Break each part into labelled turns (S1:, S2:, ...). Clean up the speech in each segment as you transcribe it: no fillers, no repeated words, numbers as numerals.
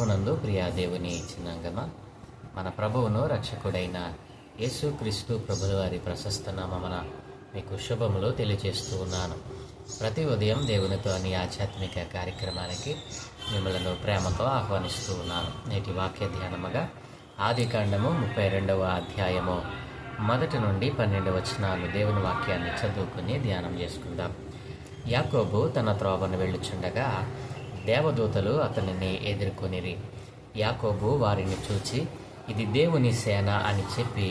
S1: ప్రభువునందు ప్రియా దేవుని చిన్నంగమ, మన ప్రభువును రక్షకుడైన యేసుక్రీస్తు ప్రభుల వారి ప్రశస్త నామమున మీకు శుభములు తెలియజేస్తూ ఉన్నాను. ప్రతి ఉదయం దేవునితో అనే ఆధ్యాత్మిక కార్యక్రమానికి మిమ్మల్ని ప్రేమతో ఆహ్వానిస్తూ ఉన్నాను. నేటి వాక్య ధ్యానముగా ఆదికాండము 32వ అధ్యాయము 1 నుండి 12 వచనాలు దేవుని వాక్యాన్ని చదువుకుని ధ్యానం చేసుకుందాం. యాకోబు తన త్రోవను వెళ్ళుచుండగా దేవదూతలు అతనిని ఎదుర్కొనిరి. యాకోబు వారిని చూచి, ఇది దేవుని సేన అని చెప్పి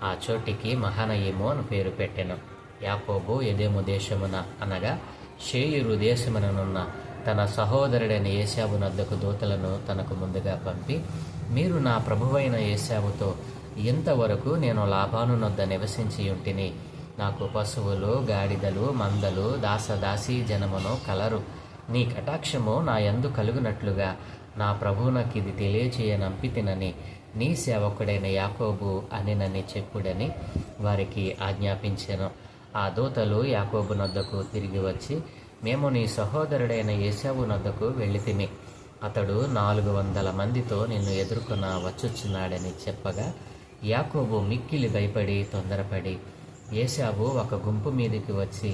S1: ఆ చోటికి మహానయీము అని పేరు పెట్టెను. యాకోబు ఎదోము దేశమున అనగా షేయూరు దేశముననున్న తన సహోదరుడైన ఏశావు నద్దకు దూతలను తనకు ముందుగా పంపి, మీరు నా ప్రభువైన ఏశావుతో, ఇంతవరకు నేను లాబాను నొద్ద నివసించి ఉంటిని. నాకు పశువులు, గాడిదలు, మందలు, దాసదాసీ జనమును కలరు. నీ కటాక్షము నా యందు కలుగునట్లుగా నా ప్రభువునకు ఇది తెలియచేయనంపితినని నీ సేవకుడైన యాకోబు అనినని చెప్పుడని వారికి ఆజ్ఞాపించెను. ఆ దూతలు యాకోబు నొద్దకు తిరిగి వచ్చి, మేము నీ సహోదరుడైన ఏశావు నొద్దకు వెళ్ళితిమి. అతడు 400 మందితో నిన్ను ఎదుర్కొన వచ్చుచున్నాడని చెప్పగా, యాకోబు మిక్కిలి భయపడి తొందరపడి, ఏశావు ఒక గుంపు మీదికి వచ్చి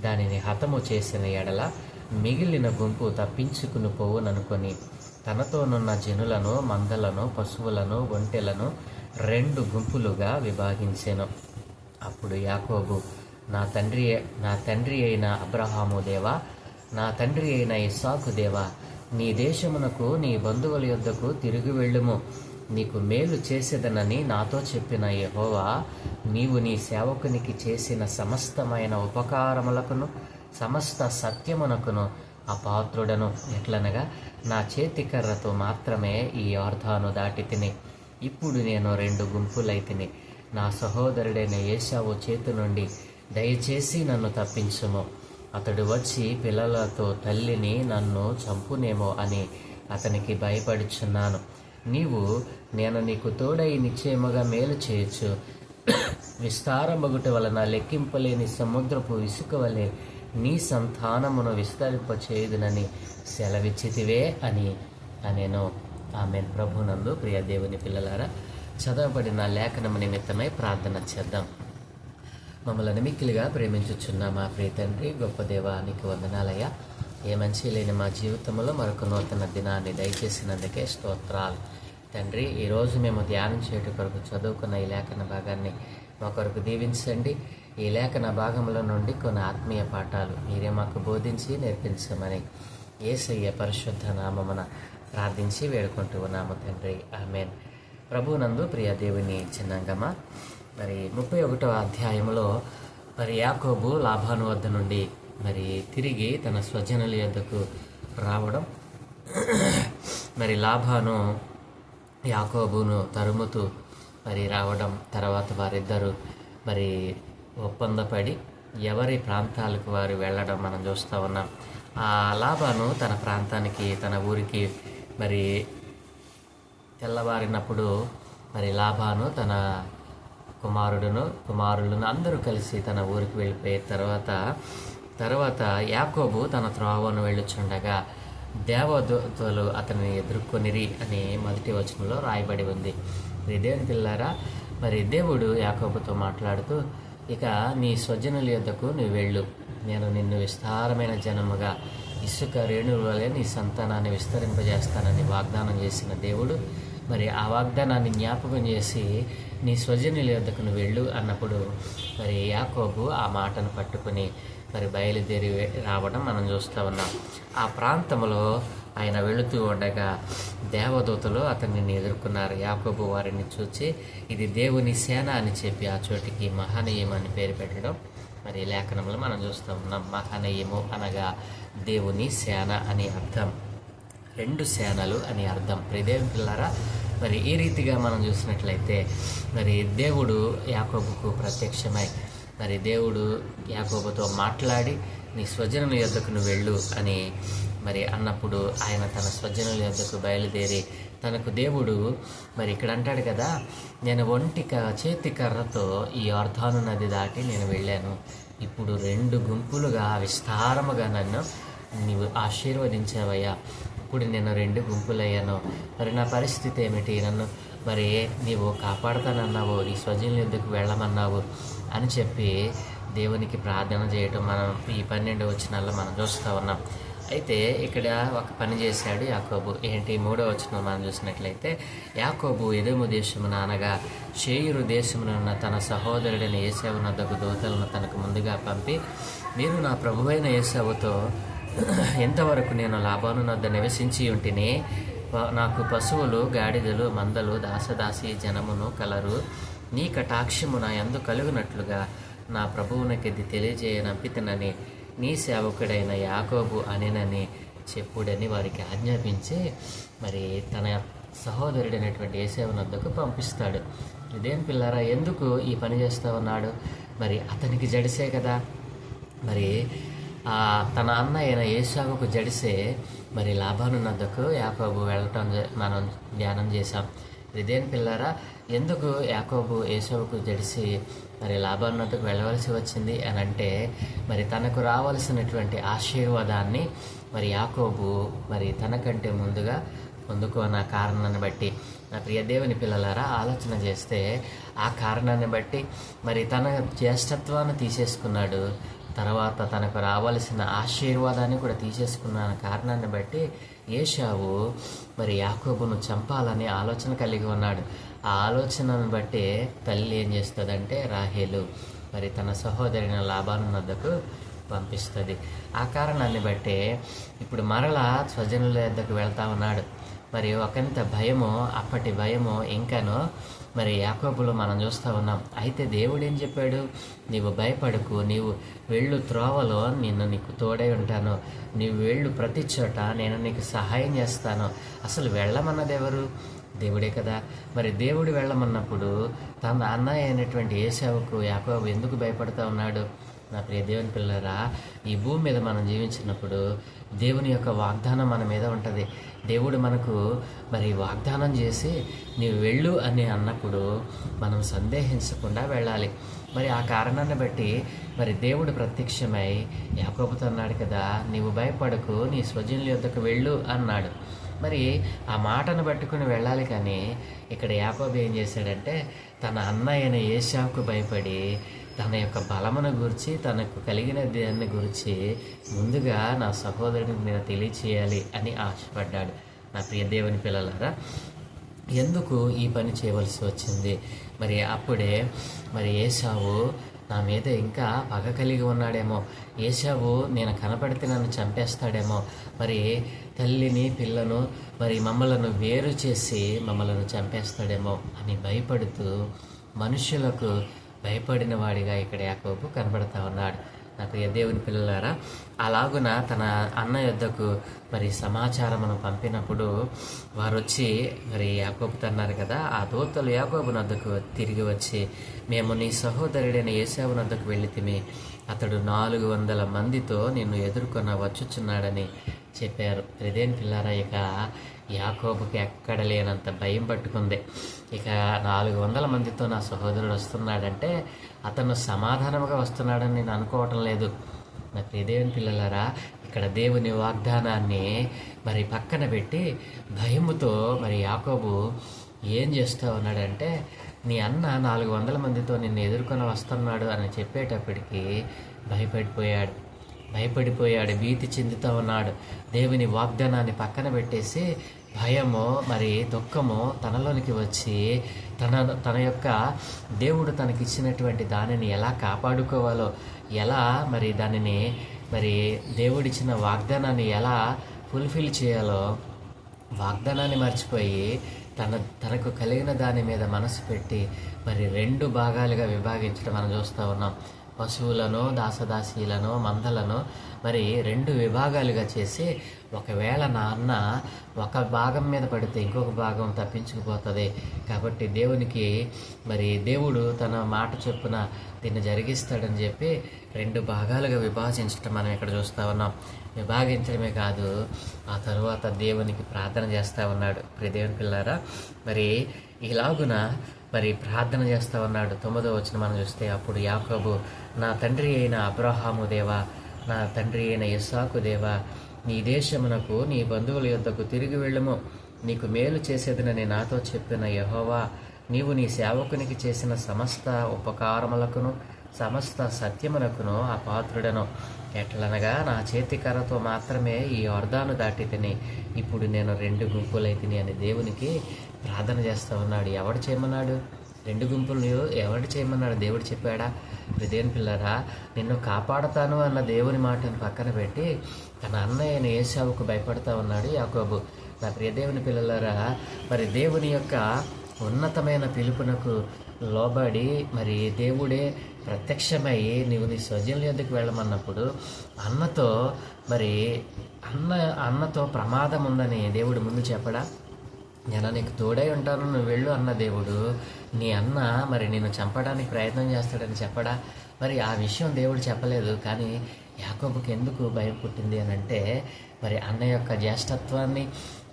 S1: దానిని హతము చేసిన ఎడల మిగిలిన గుంపు తప్పించుకుని పోవుననుకొని తనతోనున్న జనులను, మందలను, పశువులను, ఒంటెలను 2 గుంపులుగా విభాగించెను. అప్పుడు యాకోబు, నా తండ్రి అయిన అబ్రహాము దేవా, నా తండ్రి అయిన ఇస్సాకు దేవా, నీ దేశమునకు నీ బంధువుల యొద్దకు తిరిగి వెళ్ళుము. నీకు మేలు చేసేదనని నాతో చెప్పిన యెహోవా, నీవు నీ సేవకునికి చేసిన సమస్తమైన ఉపకారములకును సమస్త సత్యమునకును అపాత్రుడను. ఎట్లనగా నా చేతికర్రతో మాత్రమే ఈ యోర్దాను దాటి తిని, ఇప్పుడు నేను 2 గుంపులైతిని. నా సహోదరుడైన ఏశావు చేతి నుండి దయచేసి నన్ను తప్పించుము. అతడు వచ్చి పిల్లలతో తల్లిని నన్ను చంపునేమో అని అతనికి భయపడుచున్నాను. నేను నీకు తోడై నిశ్చయముగా మేలు చేయొచ్చు. విస్తారమగుట వలన లెక్కింపలేని సముద్రపు ఇసుక వలె నీ సంతానమును విస్తరింపచేయుదునని సెలవిచ్చితివే అని అనేను. ఆమెన్. ప్రభునందు ప్రియ దేవుని పిల్లలారా, చదవబడిన లేఖనము నిమిత్తమై ప్రార్థన చేద్దాం. మమ్మల్ని మిక్కిలిగా ప్రేమించుచున్న మా ప్రియ తండ్రి, గొప్ప దేవానికి వందనాలయ్యా. ఏ మంచి లేని మా జీవితంలో మరొక నూతన దినాన్ని దయచేసినందుకే స్తోత్రాలు తండ్రి. ఈరోజు మేము ధ్యానం చేయటం కొరకు చదువుకున్న ఈ లేఖన భాగాన్ని మా కొరకు దీవించండి. ఈ లేఖన భాగంలో నుండి కొన్ని ఆత్మీయ పాఠాలు మీరే మాకు బోధించి నేర్పించమని యేసయ్య పరిశుద్ధ నామమున ప్రార్థించి వేడుకుంటూ ఉన్నాము తండ్రి. ఆమెన్. ప్రభునందు ప్రియ దేవుని చిన్నంగమ, మరి 31వ అధ్యాయంలో మరి యాకోబు లాబాను వద్ద నుండి మరి తిరిగి తన స్వజనుల యొద్దకు రావడం, మరి లాబాను యాకోబును తరుముతూ మరి రావడం, తర్వాత వారిద్దరూ మరి ఒప్పందపడి ఎవరి ప్రాంతాలకు వారు వెళ్ళడం మనం చూస్తూ ఉన్నాం. ఆ లాబాను తన ప్రాంతానికి, తన ఊరికి మరి తెల్లవారినప్పుడు మరి లాబాను తన కుమారులను అందరూ కలిసి తన ఊరికి వెళ్ళిపోయే తర్వాత యాకోబు తన త్రోవను వెళ్ళుచుండగా దేవదూతలు అతనిని ఎదుర్కొనిరి అని 1వ వచనంలో రాయబడి ఉంది. దేవుని పిల్లారా, మరి దేవుడు యాకోబుతో మాట్లాడుతూ, ఇక నీ స్వజనుల యొద్దకు నువ్వు వెళ్ళు, నేను నిన్ను విస్తారమైన జనముగా ఇసుక రేణువుల వలె నీ సంతానాన్ని విస్తరింపజేస్తానని వాగ్దానం చేసిన దేవుడు మరి ఆ వాగ్దానాన్ని జ్ఞాపకం చేసి నీ స్వజనుల యొద్దకు నువ్వు వెళ్ళు అన్నప్పుడు మరి యాకోబు ఆ మాటను పట్టుకుని మరి బయలుదేరి రావడం మనం చూస్తూ ఉన్నాం. ఆ ప్రాంతంలో ఆయన వెళుతూ ఉండగా దేవదూతలు అతన్ని ఎదుర్కొన్నారు. యాకోబు వారిని చూచి, ఇది దేవుని సేన అని చెప్పి ఆ చోటికి మహానయీము అని పేరు పెట్టడం మరి లేఖనంలో మనం చూస్తూ ఉన్నాం. మహానయీము అనగా దేవుని సేన అని అర్థం, 2 సేనలు అని అర్థం. దేవుని పిల్లారా, మరి ఈ రీతిగా మనం చూసినట్లయితే మరి దేవుడు యాకోబుకు ప్రత్యక్షమై మరి దేవుడు యాకోబుతో మాట్లాడి నీ స్వజనుల యొద్దకు నువ్వు వెళ్ళు అని మరి అన్నప్పుడు ఆయన తన స్వజనుల యొద్దకు బయలుదేరి తనకు దేవుడు మరి ఇక్కడ అంటాడు కదా, నేను చేతి కర్రతో ఈ యోర్దాను నది దాటి నేను వెళ్ళాను. ఇప్పుడు 2 గుంపులుగా విస్తారముగా నన్ను నీవు ఆశీర్వదించావయ్యా. ఇప్పుడు నేను 2 గుంపులయ్యాను. మరి నా పరిస్థితి ఏమిటి? నన్ను మరి నీవు కాపాడుతానన్నావు, నీ స్వజనుల యొద్దకు వెళ్ళమన్నావు అని చెప్పి దేవునికి ప్రార్థన చేయటం మనం ఈ 12 వచనాల్లో మనం చూస్తూ ఉన్నాం. అయితే ఇక్కడ ఒక పని చేశాడు యాకోబు. ఏంటి? 3వ వచనం మనం చూసినట్లయితే, యాకోబు ఎదోము దేశమున అనగా షేయరు దేశమున తన సహోదరుడైన ఏశావునొద్దకు దూతలను తనకు ముందుగా పంపి, మీరు నా ప్రభువైన ఏశావుతో ఎంతవరకు నేను లాబాను వద్ద నివసించి ఉంటిని, నాకు పశువులు, గాడిదలు, మందలు, దాసదాసి జనమును కలరు. నీ కటాక్షము నా యందు కలుగునట్లుగా నా ప్రభువునకిది తెలియజేయనంపితనని నీ సేవకుడైన యాకోబు అనేనని చెప్పుడని వారికి ఆజ్ఞాపించి మరి తన సహోదరుడైనటువంటి ఏశావునొద్దకు పంపిస్తాడు. ఇదేం పిల్లారా, ఎందుకు ఈ పని చేస్తూ ఉన్నాడు? మరి అతనికి జడిసే కదా. మరి తన అన్న అయిన ఏశావుకు జడిసే మరి లాబాను వద్దకు యాకోబు వెళ్ళటం మనం ధ్యానం చేశాం. ఇదేం పిల్లారా, ఎందుకు యాకోబు ఏశావుకు జడిసి మరి లాబాను వద్దకు వెళ్ళవలసి వచ్చింది అని అంటే, మరి తనకు రావాల్సినటువంటి ఆశీర్వాదాన్ని మరి యాకోబు మరి తనకంటే ముందుగా పొందుకున్న కారణాన్ని బట్టి, నా ప్రియ దేవుని పిల్లలారా, ఆలోచన చేస్తే ఆ కారణాన్ని బట్టి మరి తన జ్యేష్ఠత్వాన్ని తీసేసుకున్నాడు. తర్వాత తనకు రావాల్సిన ఆశీర్వాదాన్ని కూడా తీసేసుకున్న కారణాన్ని బట్టి ఏశావు మరి యాకోబును చంపాలని ఆలోచన కలిగి ఉన్నాడు. ఆ ఆలోచనను బట్టి తల్లి ఏం చేస్తుందంటే రాహేలు మరి తన సహోదరిన లాబాను వద్దకు పంపిస్తుంది. ఆ కారణాన్ని బట్టే ఇప్పుడు మరలా స్వజనుల వద్దకు వెళ్తా ఉన్నాడు. మరి ఒకంత భయము, అప్పటి భయము ఇంకాను మరి యాకోబులో మనం చూస్తూ ఉన్నాం. అయితే దేవుడు ఏం చెప్పాడు? నీవు భయపడకు, నీవు వెళ్ళు త్రోవలో నేను నీకు తోడై ఉంటాను, నీవు వెళ్ళు ప్రతి చోట నేను నీకు సహాయం చేస్తాను. అసలు వెళ్ళమన్నది ఎవరు? దేవుడే కదా. మరి దేవుడు వెళ్ళమన్నప్పుడు తన అన్నయ్య అయినటువంటి ఏశావుకు యాకోబు ఎందుకు భయపడుతూ ఉన్నాడు? నా ప్రియ దేవుని పిల్లరా, ఈ భూమి మీద మనం జీవించినప్పుడు దేవుని యొక్క వాగ్దానం మన మీద ఉంటుంది. దేవుడు మనకు మరి వాగ్దానం చేసి నీవు వెళ్ళు అని అన్నప్పుడు మనం సందేహించకుండా వెళ్ళాలి. మరి ఆ కారణాన్ని బట్టి మరి దేవుడు ప్రత్యక్షమై యాకోబుతో అన్నాడు కదా, నీవు భయపడకు, నీ స్వజనుల యొద్దకు వెళ్ళు అన్నాడు. మరి ఆ మాటను పట్టుకుని వెళ్ళాలి. కానీ ఇక్కడ యాకోబు ఏం చేశాడంటే తన అన్న అయిన ఏశావుకు భయపడి తన యొక్క బలమును గురించి, తనకు కలిగిన దాన్ని గురించి ముందుగా నా సహోదరుడికి నేను తెలియచేయాలి అని ఆశపడ్డాడు. నా ప్రియ దేవుని పిల్లలారా, ఎందుకు ఈ పని చేయవలసి వచ్చింది? మరి అప్పుడే మరి ఏశావు నా మీద ఇంకా పగ కలిగి ఉన్నాడేమో, ఏశావు నేను కనపడితే నన్ను చంపేస్తాడేమో, మరి తల్లిని పిల్లను మరి మమ్మలను వేరు చేసి మమ్మలను చంపేస్తాడేమో అని భయపడుతూ మనుషులకు భయపడిన వాడిగా ఇక్కడ యాకోబు కనబడతా ఉన్నాడు. నా ప్రియ దేవుని పిల్లలారా, అలాగున తన అన్న యొద్దకు మరి సమాచారమును పంపినప్పుడు వారు వచ్చి మరి యాకోబుతో అన్నారు కదా, ఆ దూతలు యాకోబు వద్దకు తిరిగి వచ్చి, మేము నీ సహోదరుడైన ఏశావు వద్దకు వెళ్ళితిమి, అతడు 400 మందితో నిన్ను ఎదుర్కొన్న వచ్చుచున్నాడని చెప్పారు. ఇదేం పిల్లారా, ఇక యాకోబుకి ఎక్కడ లేనంత భయం పట్టుకుంది. ఇక 400 మందితో నా సహోదరుడు వస్తున్నాడంటే అతను సమాధానంగా వస్తున్నాడని నేను అనుకోవటం లేదు. నా ప్రియదేవుని పిల్లలారా, ఇక్కడ దేవుని వాగ్దానాన్ని మరి పక్కన పెట్టి భయముతో మరి యాకోబు ఏం చేస్తూ ఉన్నాడంటే, నీ అన్న 400 మందితో నిన్ను ఎదుర్కొని వస్తున్నాడు అని చెప్పేటప్పటికీ భయపడిపోయాడు, భీతి చెందుతూ ఉన్నాడు. దేవుని వాగ్దానాన్ని పక్కన పెట్టేసి భయము మరి దుఃఖము తనలోనికి వచ్చి తన యొక్క దేవుడు తనకిచ్చినటువంటి దానిని ఎలా కాపాడుకోవాలో, ఎలా మరి దానిని మరి దేవుడిచ్చిన వాగ్దానాన్ని ఎలా ఫుల్ఫిల్ చేయాలో వాగ్దానాన్ని మర్చిపోయి తనకు కలిగిన దాని మీద మనసు పెట్టి మరి 2 భాగాలుగా విభాగించడం మనం చూస్తూ ఉన్నాం. పశువులను, దాసదాసీలను, మందలను మరి 2 విభాగాలుగా చేసి, ఒకవేళ నా అన్న ఒక భాగం మీద పడితే ఇంకొక భాగం తప్పించుకుపోతుంది కాబట్టి దేవునికి మరి దేవుడు తన మాట చొప్పున దీన్ని జరిగిస్తాడని చెప్పి 2 భాగాలుగా విభజించడం మనం ఇక్కడ చూస్తూ ఉన్నాం. విభాగించడమే కాదు, ఆ తరువాత దేవునికి ప్రార్థన చేస్తూ ఉన్నాడు. దేవుని పిల్లారా, మరి ఇలాగున మరి ప్రార్థన చేస్తూ ఉన్నాడు. 9వ వచనం మనం చూస్తే, అప్పుడు యాకోబు, నా తండ్రి అయిన అబ్రహాము దేవా, నా తండ్రి అయిన ఇస్సాకు దేవా, నీ దేశమునకు నీ బంధువుల యొద్దకు తిరిగి వెళ్ళుము. నీకు మేలు చేసేదనని నాతో చెప్పిన యెహోవా, నీవు నీ సేవకునికి చేసిన సమస్త ఉపకారములకును సమస్త సత్యమునకును అపాత్రుడను. ఎట్లనగా నా చేతి కర్రతో మాత్రమే ఈ యొర్దాను దాటి తిని ఇప్పుడు నేను 2 గుంపులైతిని అని దేవునికి ప్రార్థన చేస్తూ ఉన్నాడు. ఎవడు చేయమన్నాడు? 2 గుంపులు ఎవడు చేయమన్నాడు? దేవుడు చెప్పాడా? దేవుని పిల్లరా, నిన్ను కాపాడుతాను అన్న దేవుని మాటను పక్కన పెట్టి తన అన్నయ్యని ఏశావుకు భయపడతా ఉన్నాడు యాకోబు. నా ప్రియదేవుని పిల్లలారా, మరి దేవుని యొక్క ఉన్నతమైన పిలుపునకు లోబడి మరి దేవుడే ప్రత్యక్షమై నీవు నీ స్వజనుల యొద్దకు వెళ్ళమన్నప్పుడు అన్నతో ప్రమాదం ఉందని దేవుడు ముందు చెప్పడా? నేను నీకు తోడై ఉంటాను, నువ్వు వెళ్ళు అన్న దేవుడు నీ అన్న మరి నిన్ను చంపడానికి ప్రయత్నం చేస్తాడని చెప్పడా? మరి ఆ విషయం దేవుడు చెప్పలేదు. కానీ యాకోబుకి ఎందుకు భయం పుట్టింది అని అంటే, మరి అన్న యొక్క జ్యేష్ఠత్వాన్ని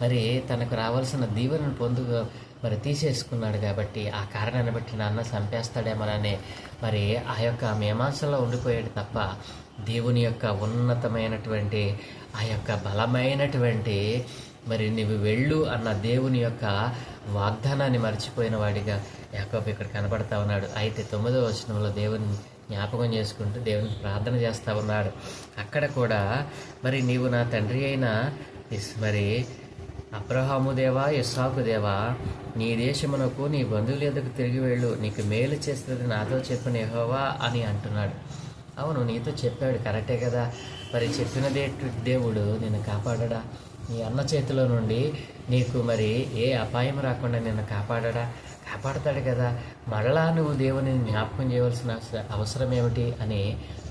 S1: మరి తనకు రావాల్సిన దీవెనను మరి తీసేసుకున్నాడు కాబట్టి ఆ కారణాన్ని బట్టి నా అన్న చంపేస్తాడేమోనని మరి ఆ యొక్క మీమాంసలో ఉండిపోయాడు తప్ప దేవుని యొక్క ఉన్నతమైనటువంటి ఆ యొక్క బలమైనటువంటి మరి నువ్వు వెళ్ళు అన్న దేవుని యొక్క వాగ్దానాన్ని మర్చిపోయిన వాడిగా యాకోబు ఇక్కడ కనపడతా ఉన్నాడు. అయితే 9వ వచనంలో దేవుని జ్ఞాపకం చేసుకుంటూ దేవునికి ప్రార్థన చేస్తూ ఉన్నాడు. అక్కడ కూడా మరి నీవు నా తండ్రి అయిన మరి అబ్రహాము దేవా, ఇస్సాకు దేవా, నీ దేశమునకు నీ బంధువుల యొద్దకు తిరిగి వెళ్ళు, నీకు మేలు చేస్తుంది నాతో చెప్పిన యెహోవా అని అంటున్నాడు. అవును, నీతో చెప్పాడు, కరెక్టే కదా. మరి చెప్పినదే దేవుడు నిన్ను కాపాడడా? నీ అన్న చేతిలో నుండి నీకు మరి ఏ అపాయం రాకుండా నిన్ను కాపాడతాడు కదా. మరలా నువ్వు దేవుని జ్ఞాపకం చేయవలసిన అవసరం ఏమిటి అని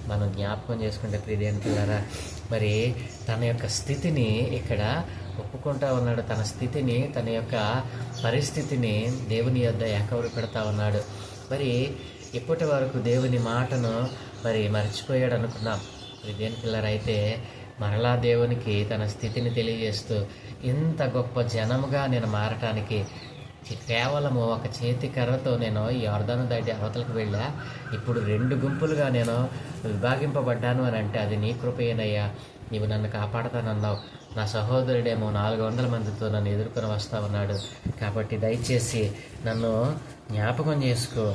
S1: మనం జ్ఞాపకం చేసుకుంటే ప్రియదేవుని పిల్లరా, మరి తన యొక్క స్థితిని ఇక్కడ ఒప్పుకుంటా ఉన్నాడు. తన స్థితిని, తన యొక్క పరిస్థితిని దేవుని యొద్ద ఏకవరు పెడతా ఉన్నాడు. మరి ఇప్పటి వరకు దేవుని మాటను మరి మర్చిపోయాడు అనుకున్నాం. ప్రియదేవుని పిల్లరా, అయితే మరలా దేవునికి తన స్థితిని తెలియజేస్తూ ఇంత గొప్ప జనముగా నేను మారటానికి కేవలము ఒక చేతి కర్రతో నేను ఈ యొర్దాను దాటి అవతలకు వెళ్ళా, ఇప్పుడు 2 గుంపులుగా నేను విభాగింపబడ్డాను అని అంటే అది నీ కృపయేనయ్యా. నీవు నన్ను కాపాడతానన్నావు. నా సహోదరుడేమో 400 మందితో నన్ను ఎదుర్కొని వస్తా ఉన్నాడు. కాబట్టి దయచేసి నన్ను జ్ఞాపకం చేసుకో.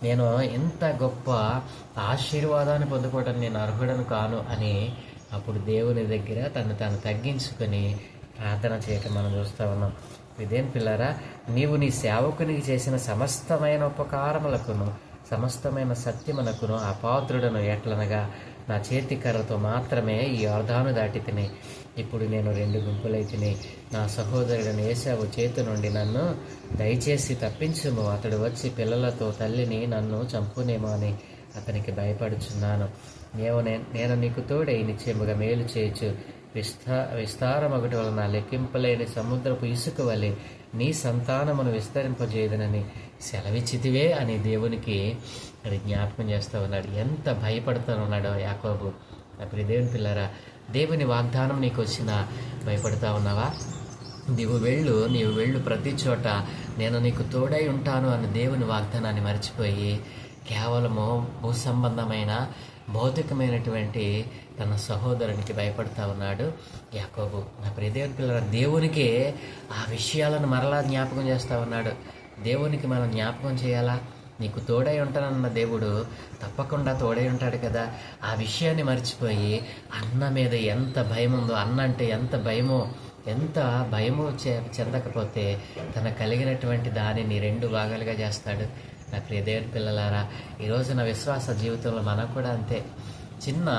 S1: నేను ఇంత గొప్ప ఆశీర్వాదాన్ని పొందుకోవడానికి నేను అర్హుడను కాను అని అప్పుడు దేవుని దగ్గర తను తగ్గించుకొని ప్రార్థన చేయటం మనం చూస్తూ ఉన్నాం. ఇదేం పిల్లరా, నీవు నీ సేవకునికి చేసిన సమస్తమైన ఉపకారములకును సమస్తమైన సత్యమునకును అపాత్రుడను. ఎట్లనగా నా చేతి కర్రతో మాత్రమే ఈ యొర్దాను దాటి తిని ఇప్పుడు నేను 2 గుంపులై తిని నా సహోదరుడని ఏశావు చేతి నుండి నన్ను దయచేసి తప్పించుము. అతడు వచ్చి పిల్లలతో తల్లిని నన్ను చంపునేమో అని అతనికి భయపడుచున్నాను. నేను నీకు తోడై నిశ్చయముగా మేలు చేయొచ్చు. విస్తారమొకటి వలన లెక్కింపలేని సముద్రపు ఇసుక వలె నీ సంతానమును విస్తరింపజేయదనని సెలవిచ్చితివే అని దేవునికి అది జ్ఞాపకం చేస్తూ ఉన్నాడు. ఎంత భయపడుతూ ఉన్నాడో యాకోబు. అప్పుడు దేవుని పిల్లరా, దేవుని వాగ్దానం నీకు వచ్చినా భయపడుతూ ఉన్నావా? నీవు వెళ్ళు ప్రతి చోట నేను నీకు తోడై ఉంటాను అన్న దేవుని వాగ్దానాన్ని మర్చిపోయి కేవలము భూ సంబంధమైన భౌతికమైనటువంటి తన సహోదరునికి భయపడతా ఉన్నాడు యాకోబు. నా ప్రియదేవుని పిల్లల, దేవునికి ఆ విషయాలను మరలా జ్ఞాపకం చేస్తూ ఉన్నాడు. దేవునికి మనం జ్ఞాపకం చేయాలా? నీకు తోడై ఉంటానన్న దేవుడు తప్పకుండా తోడై ఉంటాడు కదా. ఆ విషయాన్ని మర్చిపోయి అన్న మీద ఎంత భయం ఉందో, అన్న అంటే ఎంత భయమో చెందకపోతే తన కలిగినటువంటి దానిని 2 భాగాలుగా చేస్తాడు. నా ప్రియదేవుని పిల్లలారా, ఈరోజు నా విశ్వాస జీవితంలో మనం కూడా అంతే. చిన్న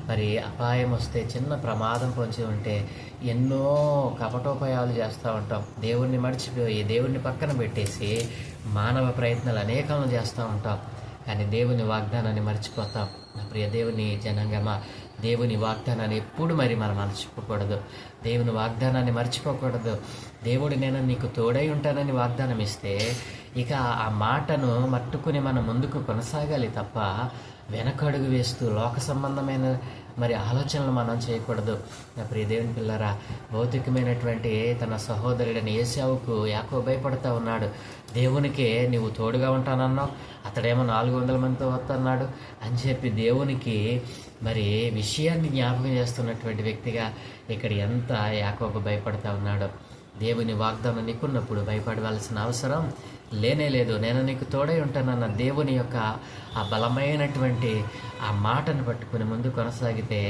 S1: మరి అపాయం వస్తే, చిన్న ప్రమాదం పొంచి ఉంటే ఎన్నో కపటోపాయాలు చేస్తూ ఉంటాం. దేవుణ్ణి మర్చిపోయి దేవుణ్ణి పక్కన పెట్టేసి మానవ ప్రయత్నాలు అనేకాలను చేస్తూ ఉంటాం. కానీ దేవుని వాగ్దానాన్ని మర్చిపోతాం. నా ప్రియ దేవుని జనాంగమా, దేవుని వాగ్దానాన్ని ఎప్పుడు మరి మనం మర్చిపోకూడదు. దేవుని వాగ్దానాన్ని మర్చిపోకూడదు. దేవుడు నేను నీకు తోడై ఉంటానని వాగ్దానం ఇస్తే ఇక ఆ మాటను మట్టుకుని మనం ముందుకు కొనసాగాలి తప్ప వెనకడుగు వేస్తూ లోక సంబంధమైన మరి ఆలోచనలు మనం చేయకూడదు. నా ప్రియ దేవుని పిల్లరా, భౌతికమైనటువంటి తన సహోదరుడైన ఏశావుకు యాకోబు భయపడుతూ ఉన్నాడు. దేవునికే నీవు తోడుగా ఉంటానన్నావు, అతడేమో 400 మందితో వస్తున్నాడు అని చెప్పి దేవునికి మరి విషయాన్ని జ్ఞాపకం చేస్తున్నటువంటి వ్యక్తిగా ఇక్కడ ఎంత యాకోబు భయపడుతూ ఉన్నాడో. దేవుని వాగ్దానం నీకున్నప్పుడు భయపడవలసిన అవసరం లేనే లేదు. నేను నీకు తోడై ఉంటానన్న దేవుని యొక్క ఆ బలమైనటువంటి ఆ మాటను పట్టుకుని ముందు కొనసాగితే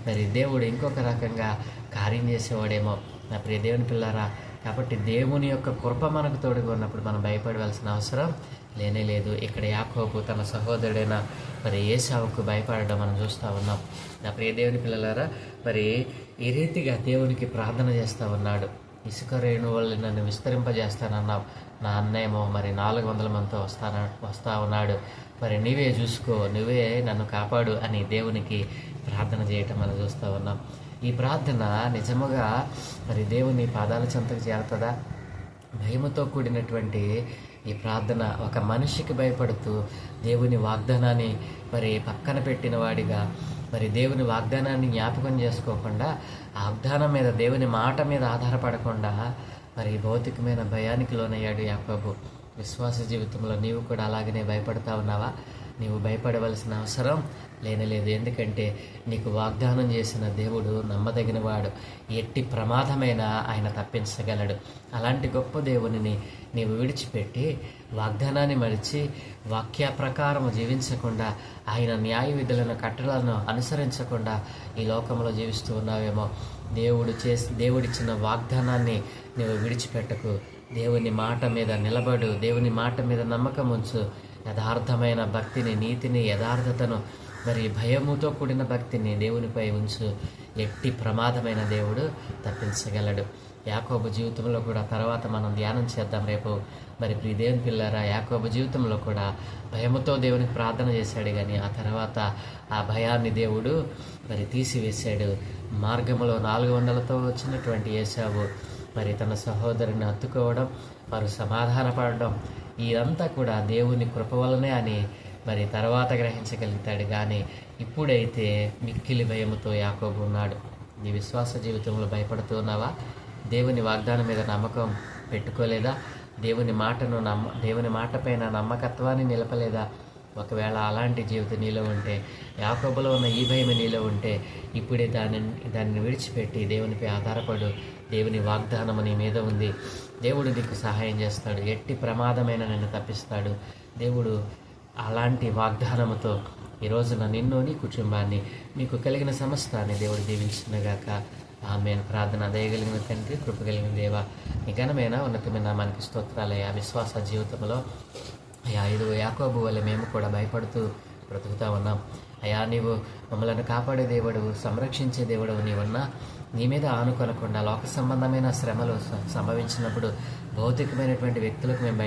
S1: మరి దేవుడు ఇంకొక రకంగా కార్యం చేసేవాడేమో. నా ప్రియ దేవుని పిల్లారా, కాబట్టి దేవుని యొక్క కృప మనకు తోడుగా ఉన్నప్పుడు మనం భయపడవలసిన అవసరం లేనే లేదు. ఇక్కడ యాకోబు తన సహోదరుడైన మరి ఏశావుకు భయపడడం మనం చూస్తూ ఉన్నాం. నా ప్రియ దేవుని పిల్లలారా, మరి ఈ రీతిగా దేవునికి ప్రార్థన చేస్తూ ఉన్నాడు. ఇసుక రేణు వల్ల నన్ను విస్తరింపజేస్తానన్నావు, నా అన్నేమో మరి 400 మందితో వస్తా ఉన్నాడు, మరి నీవే చూసుకో, నువ్వే నన్ను కాపాడు అని దేవునికి ప్రార్థన చేయటం మనం చూస్తూ ఉన్నాం. ఈ ప్రార్థన నిజముగా మరి దేవుని పాదాల చెంతకు చేరుతుందా? భయముతో కూడినటువంటి ఈ ప్రార్థన ఒక మనిషికి భయపడుతూ దేవుని వాగ్దానాన్ని మరి పక్కన పెట్టిన వాడిగా, మరి దేవుని వాగ్దానాన్ని జ్ఞాపకం చేసుకోకుండా, ఆ వాగ్దానం మీద దేవుని మాట మీద ఆధారపడకుండా మరి భౌతికమైన భయానికి లోనయ్యాడు యాకోబు. విశ్వాస జీవితంలో నీవు కూడా అలాగనే భయపడతా ఉన్నావా? నీవు భయపడవలసిన అవసరం లేనలేదు. ఎందుకంటే నీకు వాగ్దానం చేసిన దేవుడు నమ్మదగినవాడు. ఎట్టి ప్రమాదమైన ఆయన తప్పించగలడు. అలాంటి గొప్ప దేవునిని నీవు విడిచిపెట్టి వాగ్దానాన్ని మరిచి వాక్య ప్రకారం జీవించకుండా, ఆయన న్యాయ విధులను కట్టడలను అనుసరించకుండా ఈ లోకంలో జీవిస్తూ ఉన్నావేమో. దేవుడిచ్చిన వాగ్దానాన్ని నీవు విడిచిపెట్టకు. దేవుని మాట మీద నిలబడు. దేవుని మాట మీద నమ్మకం ఉంచు. యథార్థమైన భక్తిని, నీతిని, యథార్థతను, మరి భయముతో కూడిన భక్తిని దేవునిపై ఉంచు. ఎట్టి ప్రమాదమైన దేవుడు తప్పించగలడు. యాకోబు జీవితంలో కూడా తర్వాత మనం ధ్యానం చేద్దాం రేపు. మరి ప్రియ దేవుని పిల్లారా, యాకోబు జీవితంలో కూడా భయముతో దేవునికి ప్రార్థన చేశాడు, కానీ ఆ తర్వాత ఆ భయాన్ని దేవుడు మరి తీసివేశాడు. మార్గంలో 400తో వచ్చినటువంటి ఏశావు మరి తన సహోదరుని హత్తుకోవడం, వారు సమాధానపడడం, ఇదంతా కూడా దేవుని కృప వలనే అని మరి తర్వాత గ్రహించగలుగుతాడు. కానీ ఇప్పుడైతే మిక్కిలి భయముతో యాకోబు ఉన్నాడు. నీ విశ్వాస జీవితంలో భయపడుతూ ఉన్నావా? దేవుని వాగ్దానం మీద నమ్మకం పెట్టుకోలేదా? దేవుని మాట పైన నమ్మకత్వాన్ని నిలపలేదా? ఒకవేళ అలాంటి జీవితం నీలో ఉంటే, యాకోబులో ఉన్న ఈ భయం నీలో ఉంటే, ఇప్పుడే దాన్ని విడిచిపెట్టి దేవునిపై ఆధారపడు. దేవుని వాగ్దానము నీ మీద ఉంది. దేవుడు నీకు సహాయం చేస్తాడు. ఎట్టి ప్రమాదమైన నిన్ను తప్పిస్తాడు. దేవుడు అలాంటి వాగ్దానముతో ఈ రోజున నిన్ను, నీ కుటుంబాన్ని, మీకు కలిగిన సమస్తాన్ని దేవుడు దీవించునుగాక. ఆమేన్. ప్రార్థన. దయగలిగిన తండ్రి, కృపగలిగిన దేవ, నీ ఘనమైన ఉన్నతమైన నామానికి స్తోత్రాలయ్యా. విశ్వాస జీవితంలో అయ్యా ఇదిగో యాకోబు వల్ల మేము కూడా భయపడుతూ బ్రతుకుతా ఉన్నాం. అయ్యా నీవు మమ్మల్ని కాపాడే దేవుడు, సంరక్షించే దేవుడు నీవన్నా, నీ మీద ఆనుకొనకుండా లోక సంబంధమైన శ్రమలు సంభవించినప్పుడు భౌతికమైనటువంటి వ్యక్తులకు మేము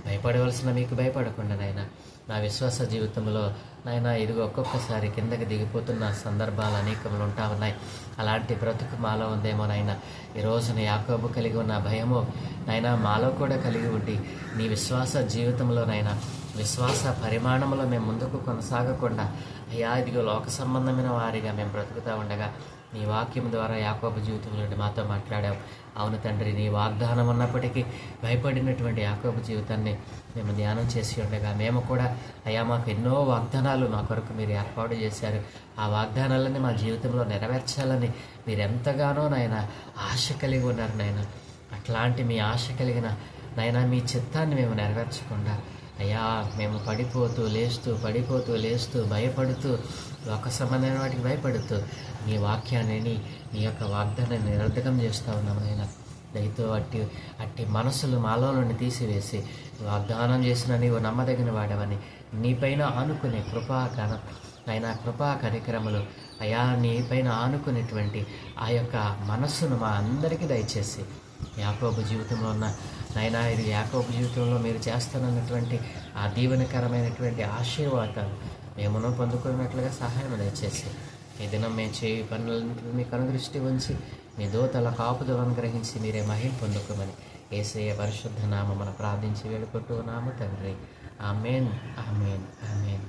S1: భయపడవలసిన మీకు భయపడకుండా నాయన, నా విశ్వాస జీవితంలో నాయన ఇదిగో ఒక్కొక్కసారి కిందకి దిగిపోతున్న సందర్భాలు అనేకములు ఉంటా ఉన్నాయి. అలాంటి బ్రతుకు మాలో ఉందేమో నాయన. ఈ రోజున యాకోబు కలిగి ఉన్న భయము నాయన మాలో కూడా కలిగి ఉండి, నీ విశ్వాస జీవితంలోనైనా విశ్వాస పరిమాణంలో మేము ముందుకు కొనసాగకుండా అయ్యా ఇదిగో లోక సంబంధమైన వారిగా మేము బ్రతుకుతూ ఉండగా నీ వాక్యం ద్వారా యాకోబు జీవితంలో మాతో మాట్లాడావు. అవును తండ్రి, నీ వాగ్దానం ఉన్నప్పటికీ భయపడినటువంటి యాకోబు జీవితాన్ని మేము ధ్యానం చేసి ఉండగా మేము కూడా అయ్యా మాకు ఎన్నో వాగ్దానాలు మా కొరకు మీరు ఏర్పాటు చేశారు. ఆ వాగ్దానాలని మా జీవితంలో నెరవేర్చాలని మీరు ఎంతగానో నాయన ఆశ కలిగి ఉన్నారు నాయన. అట్లాంటి మీ ఆశ కలిగిన నాయన మీ చిత్తాన్ని మేము నెరవేర్చకుండా అయ్యా మేము పడిపోతూ లేస్తూ భయపడుతూ లోక సంబంధమైన వాటికి భయపడుతూ నీ వాక్యాన్ని నీ యొక్క వాగ్దానాన్ని నిరర్ధకం చేస్తూ ఉన్నాం నాయన. దయతో అట్టి మనసులు మాలో నుండి తీసివేసి వాగ్దానం చేసిన నీవు నమ్మదగిన వాడవని నీపైన ఆనుకునే కృపా కనికరములు అయా నీపైన ఆనుకునేటువంటి ఆ యొక్క మనస్సును మా అందరికీ దయచేసి యాకోబు జీవితంలో ఉన్న నాయనా ఇది యాకోబు జీవితంలో మీరు చేస్తానన్నటువంటి ఆ దీవెనకరమైనటువంటి ఆశీర్వాదాలు మేమును పొందుకున్నట్లుగా సహాయం దయచేసి ఈ దినం మేము చేయి పనులను మీకు అనుదృష్టి ఉంచి మీ దూతల కాపుదలను గ్రహించి మీరే మహిమ పొందుకోమని యేసయ్య పరిశుద్ధ నామమున ప్రార్థించి వేడుకుంటూ ఉన్నాము తండ్రి. ఆమేన్, ఆమేన్, ఆమేన్.